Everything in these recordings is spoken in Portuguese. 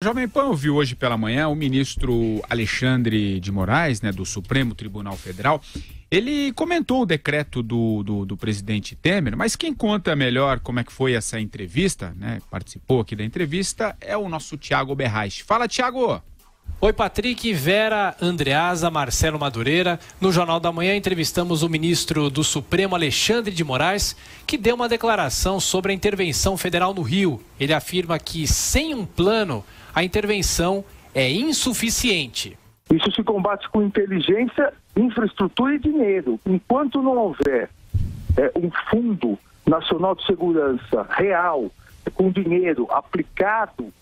Jovem Pan ouviu hoje pela manhã o ministro Alexandre de Moraes, do Supremo Tribunal Federal. Ele comentou o decreto do presidente Temer, mas quem conta melhor como é que foi essa entrevista, participou aqui da entrevista, é o nosso Thiago Berrais. Fala, Thiago! Oi, Patrick, Vera, Andreasa, Marcelo Madureira. No Jornal da Manhã entrevistamos o ministro do Supremo, Alexandre de Moraes, que deu uma declaração sobre a intervenção federal no Rio. Ele afirma que, sem um plano, a intervenção é insuficiente. Isso se combate com inteligência, infraestrutura e dinheiro. Enquanto não houver um Fundo Nacional de Segurança real, com dinheiro aplicado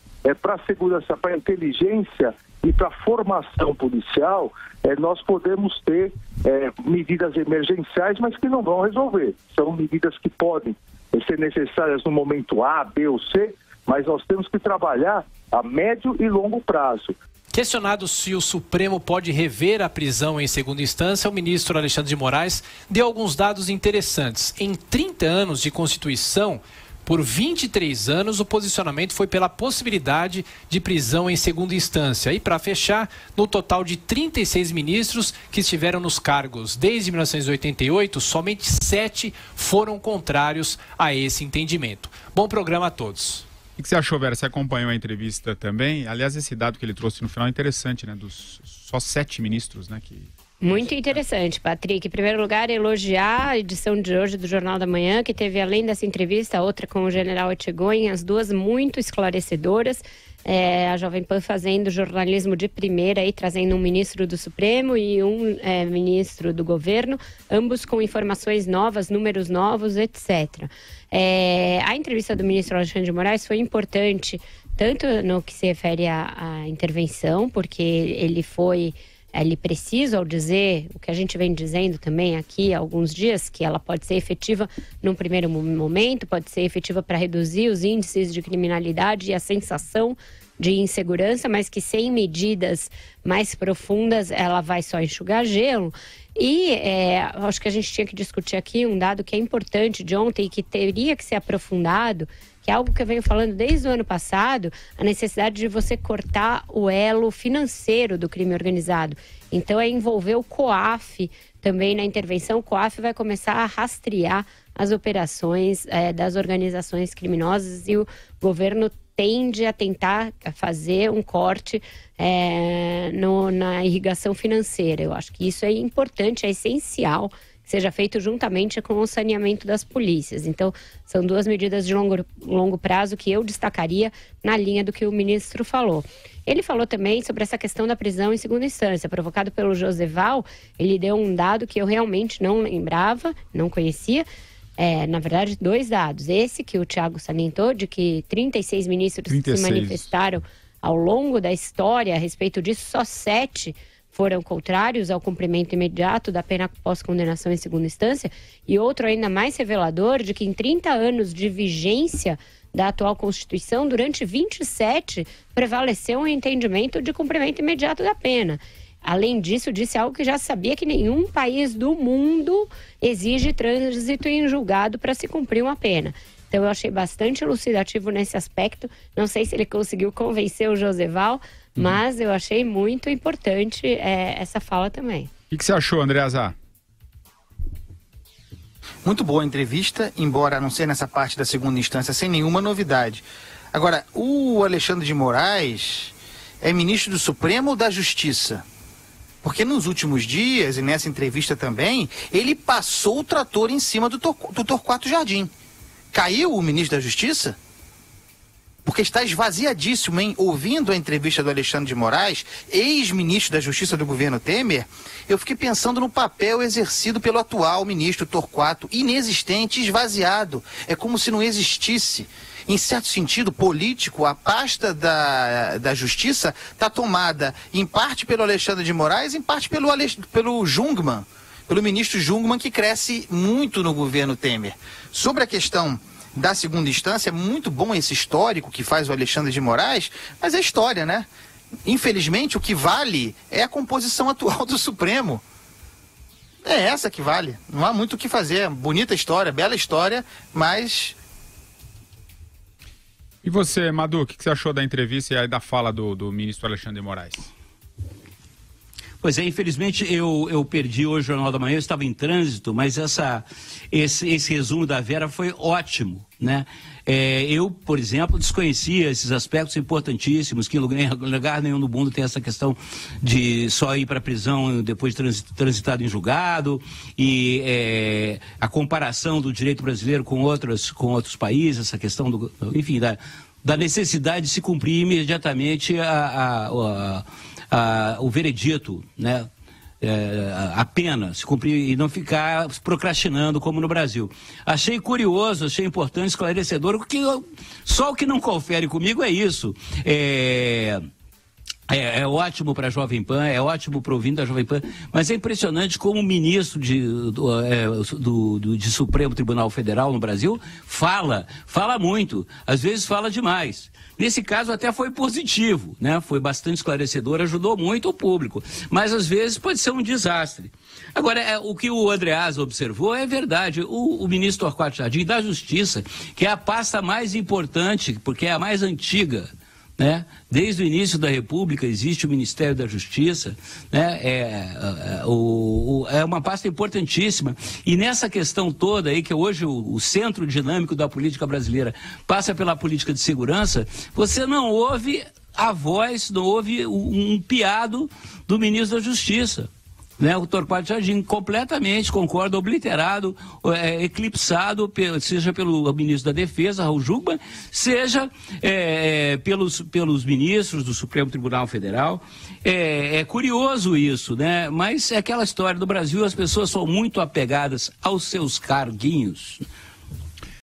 para a segurança, para a inteligência e para a formação policial, nós podemos ter medidas emergenciais, mas que não vão resolver. São medidas que podem ser necessárias no momento A, B ou C, mas nós temos que trabalhar a médio e longo prazo. Questionado se o Supremo pode rever a prisão em segunda instância, o ministro Alexandre de Moraes deu alguns dados interessantes. Em 30 anos de Constituição, por 23 anos, o posicionamento foi pela possibilidade de prisão em segunda instância. E para fechar, no total de 36 ministros que estiveram nos cargos desde 1988, somente 7 foram contrários a esse entendimento. Bom programa a todos. O que você achou, Vera? Você acompanhou a entrevista também? Aliás, esse dado que ele trouxe no final é interessante, dos só 7 ministros, Muito interessante, Patrick. Em primeiro lugar, elogiar a edição de hoje do Jornal da Manhã, que teve, além dessa entrevista, outra com o general Etchegóin, as duas muito esclarecedoras. A Jovem Pan fazendo jornalismo de primeira, aí, trazendo um ministro do Supremo e um ministro do governo, ambos com informações novas, números novos, etc. A entrevista do ministro Alexandre de Moraes foi importante, tanto no que se refere à intervenção, porque ele precisa, ao dizer, o que a gente vem dizendo também aqui há alguns dias, que ela pode ser efetiva num primeiro momento, pode ser efetiva para reduzir os índices de criminalidade e a sensação de insegurança, mas que sem medidas mais profundas ela vai só enxugar gelo. E acho que a gente tinha que discutir aqui um dado que é importante de ontem e que teria que ser aprofundado, que é algo que eu venho falando desde o ano passado, a necessidade de você cortar o elo financeiro do crime organizado. Então, envolver o COAF também na intervenção. O COAF vai começar a rastrear as operações das organizações criminosas e o governo tende a tentar fazer um corte na irrigação financeira. Eu acho que isso é importante, é essencial que seja feito juntamente com o saneamento das polícias. Então, são duas medidas de longo prazo que eu destacaria na linha do que o ministro falou. Ele falou também sobre essa questão da prisão em segunda instância, provocado pelo Joseval. Ele deu um dado que eu realmente não lembrava, não conhecia. Na verdade, 2 dados. Esse que o Thiago salientou, de que 36 ministros se manifestaram ao longo da história a respeito disso, só 7 foram contrários ao cumprimento imediato da pena pós-condenação em segunda instância, e outro ainda mais revelador, de que em 30 anos de vigência da atual Constituição, durante 27 prevaleceu um entendimento de cumprimento imediato da pena. Além disso, disse algo que já sabia, que nenhum país do mundo exige trânsito em julgado para se cumprir uma pena. Então, eu achei bastante elucidativo nesse aspecto. Não sei se ele conseguiu convencer o Joseval, mas eu achei muito importante essa fala também. O que você achou, Andreasa? Muito boa a entrevista, embora não seja nessa parte da segunda instância, sem nenhuma novidade. Agora, o Alexandre de Moraes é ministro do Supremo ou da Justiça? Porque nos últimos dias, e nessa entrevista também, ele passou o trator em cima do Torquato Jardim. Caiu o ministro da Justiça? Porque está esvaziadíssimo, hein? Ouvindo a entrevista do Alexandre de Moraes, ex-ministro da Justiça do governo Temer, eu fiquei pensando no papel exercido pelo atual ministro Torquato, inexistente, esvaziado. É como se não existisse. Em certo sentido político, a pasta da Justiça está tomada em parte pelo Alexandre de Moraes, em parte pelo Jungmann, pelo ministro Jungmann, que cresce muito no governo Temer. Sobre a questão da segunda instância, é muito bom esse histórico que faz o Alexandre de Moraes, mas é história, né? Infelizmente, o que vale é a composição atual do Supremo. É essa que vale. Não há muito o que fazer. Bonita história, bela história, mas E você, Madu, o que você achou da entrevista e aí da fala do ministro Alexandre de Moraes? Pois é, infelizmente eu perdi hoje o Jornal da Manhã, eu estava em trânsito, mas esse resumo da Vera foi ótimo, né? Eu, por exemplo, desconhecia esses aspectos importantíssimos, que em lugar nenhum do mundo tem essa questão de só ir para a prisão depois de transitado em julgado, e a comparação do direito brasileiro com outros países, essa questão enfim, da necessidade de se cumprir imediatamente o veredito, né? A pena, se cumprir e não ficar procrastinando como no Brasil. Achei curioso, achei importante, esclarecedor, porque só o que não confere comigo é isso. É ótimo para a Jovem Pan, é ótimo para o ouvinte da Jovem Pan, mas é impressionante como o ministro de Supremo Tribunal Federal no Brasil fala muito, às vezes fala demais. Nesse caso até foi positivo, né? Foi bastante esclarecedor, ajudou muito o público, mas às vezes pode ser um desastre. Agora, o que o Andreasa observou é verdade. O ministro Torquato Jardim da Justiça, que é a pasta mais importante, porque é a mais antiga, né? Desde o início da República existe o Ministério da Justiça, né? É uma pasta importantíssima, e nessa questão toda aí, que hoje o centro dinâmico da política brasileira passa pela política de segurança, você não ouve a voz, não ouve um piado do ministro da Justiça, né? O Torquato Jardim completamente, concorda, obliterado, eclipsado, seja pelo ministro da Defesa, Raul Jungmann, seja pelos ministros do Supremo Tribunal Federal. É curioso isso, né? Mas é aquela história do Brasil, as pessoas são muito apegadas aos seus carguinhos,